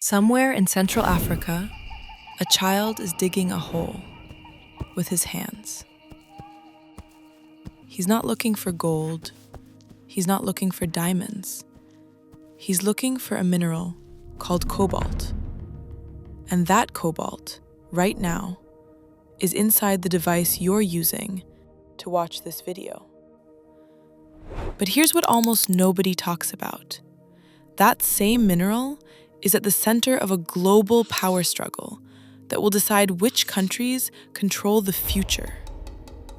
Somewhere in Central Africa, a child is digging a hole with his hands. He's not looking for gold. He's not looking for diamonds. He's looking for a mineral called cobalt. And that cobalt, right now, is inside the device you're using to watch this video. But here's what almost nobody talks about. That same mineral is at the center of a global power struggle that will decide which countries control the future.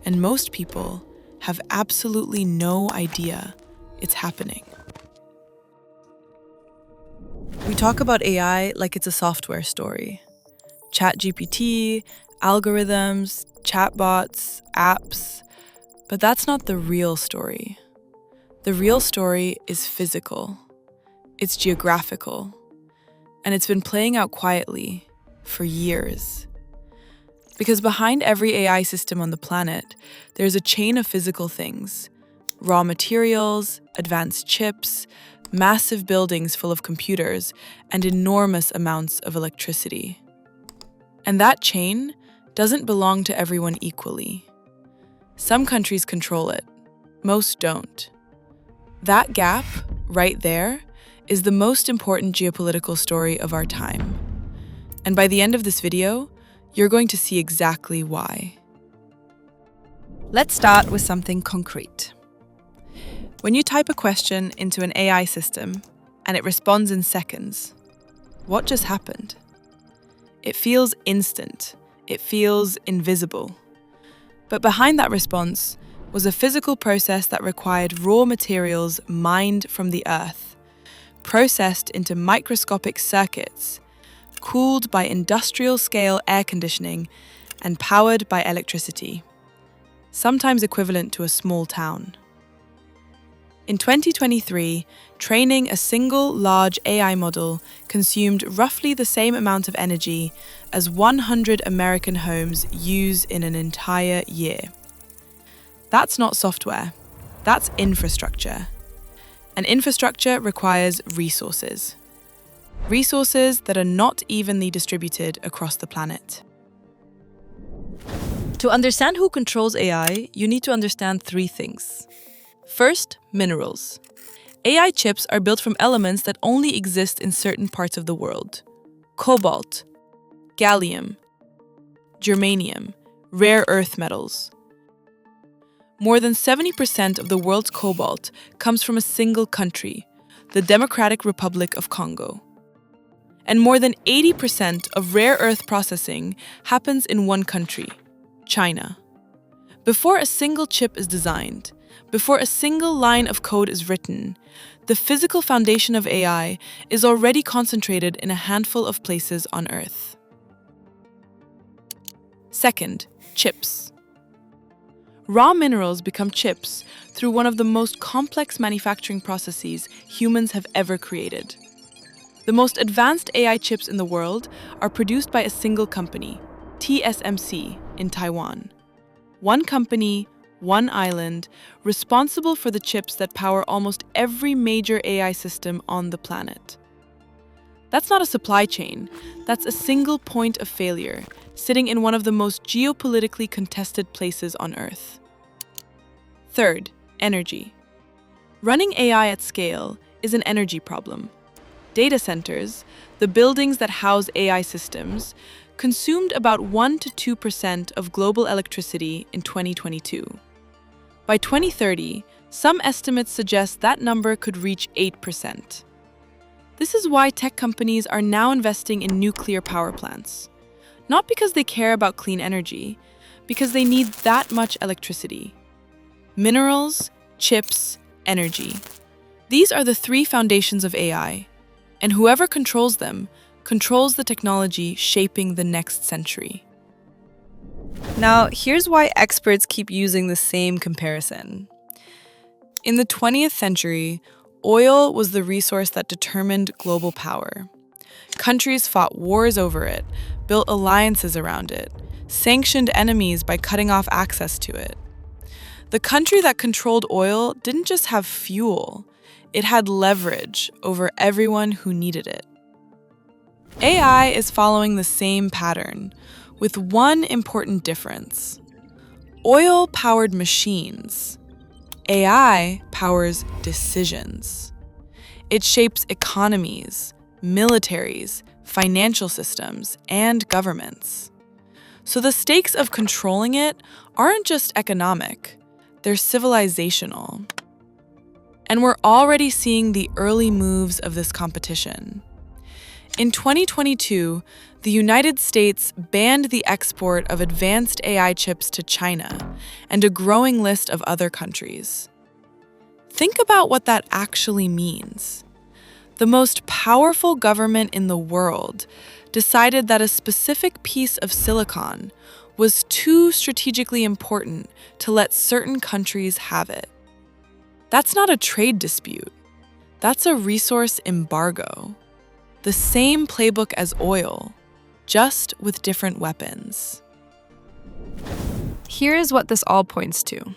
And most people have absolutely no idea it's happening. We talk about AI like it's a software story. ChatGPT, algorithms, chatbots, apps. But that's not the real story. The real story is physical. It's geographical. And it's been playing out quietly for years. Because behind every AI system on the planet, there's a chain of physical things. Raw materials, advanced chips, massive buildings full of computers, and enormous amounts of electricity. And that chain doesn't belong to everyone equally. Some countries control it, most don't. That gap, right there, is the most important geopolitical story of our time. And by the end of this video, you're going to see exactly why. Let's start with something concrete. When you type a question into an AI system and it responds in seconds, what just happened? It feels instant. It feels invisible. But behind that response was a physical process that required raw materials mined from the earth, processed into microscopic circuits, cooled by industrial-scale air conditioning, and powered by electricity, sometimes equivalent to a small town. In 2023, training a single large AI model consumed roughly the same amount of energy as 100 American homes use in an entire year. That's not software, that's infrastructure. And infrastructure requires resources. Resources that are not evenly distributed across the planet. To understand who controls AI, you need to understand three things. First, minerals. AI chips are built from elements that only exist in certain parts of the world. Cobalt, gallium, germanium, rare earth metals. More than 70% of the world's cobalt comes from a single country, the Democratic Republic of Congo. And more than 80% of rare earth processing happens in one country, China. Before a single chip is designed, before a single line of code is written, the physical foundation of AI is already concentrated in a handful of places on Earth. Second, chips. Raw minerals become chips through one of the most complex manufacturing processes humans have ever created. The most advanced AI chips in the world are produced by a single company, TSMC, in Taiwan. One company, one island, responsible for the chips that power almost every major AI system on the planet. That's not a supply chain, that's a single point of failure, sitting in one of the most geopolitically contested places on Earth. Third, energy. Running AI at scale is an energy problem. Data centers, the buildings that house AI systems, consumed about 1 to 2% of global electricity in 2022. By 2030, some estimates suggest that number could reach 8%. This is why tech companies are now investing in nuclear power plants. Not because they care about clean energy, because they need that much electricity. Minerals, chips, energy. These are the three foundations of AI, and whoever controls them controls the technology shaping the next century. Now, here's why experts keep using the same comparison. In the 20th century, oil was the resource that determined global power. Countries fought wars over it, built alliances around it, sanctioned enemies by cutting off access to it. The country that controlled oil didn't just have fuel, it had leverage over everyone who needed it. AI is following the same pattern, with one important difference. Oil powered machines. AI powers decisions. It shapes economies, militaries, financial systems, and governments. So the stakes of controlling it aren't just economic, they're civilizational. And we're already seeing the early moves of this competition. In 2022, the United States banned the export of advanced AI chips to China and a growing list of other countries. Think about what that actually means. The most powerful government in the world decided that a specific piece of silicon was too strategically important to let certain countries have it. That's not a trade dispute. That's a resource embargo. The same playbook as oil, just with different weapons. Here is what this all points to.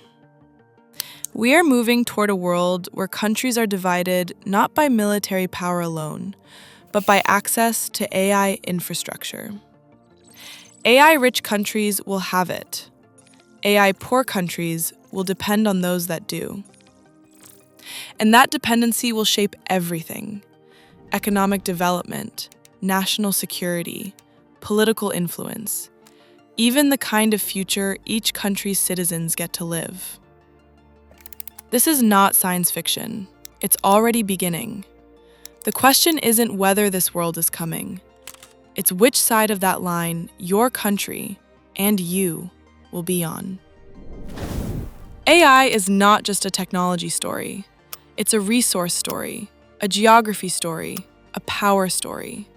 We are moving toward a world where countries are divided not by military power alone, but by access to AI infrastructure. AI-rich countries will have it. AI-poor countries will depend on those that do. And that dependency will shape everything: economic development, national security, political influence, even the kind of future each country's citizens get to live. This is not science fiction. It's already beginning. The question isn't whether this world is coming. It's which side of that line your country and you will be on. AI is not just a technology story. It's a resource story, a geography story, a power story.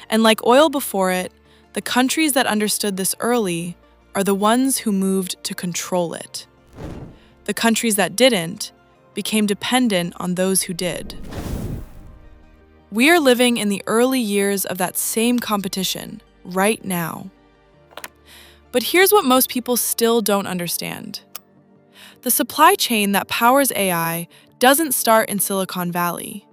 And like oil before it, the countries that understood this early are the ones who moved to control it. The countries that didn't became dependent on those who did. We are living in the early years of that same competition right now. But here's what most people still don't understand. The supply chain that powers AI doesn't start in Silicon Valley.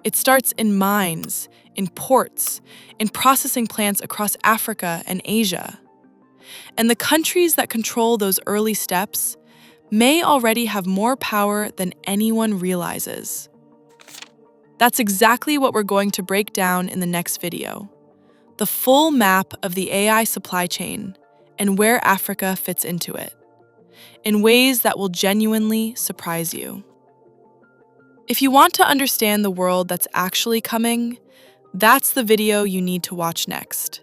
It starts in mines, in ports, in processing plants across Africa and Asia. And the countries that control those early steps may already have more power than anyone realizes. That's exactly what we're going to break down in the next video: the full map of the AI supply chain and where Africa fits into it, in ways that will genuinely surprise you. If you want to understand the world that's actually coming, that's the video you need to watch next.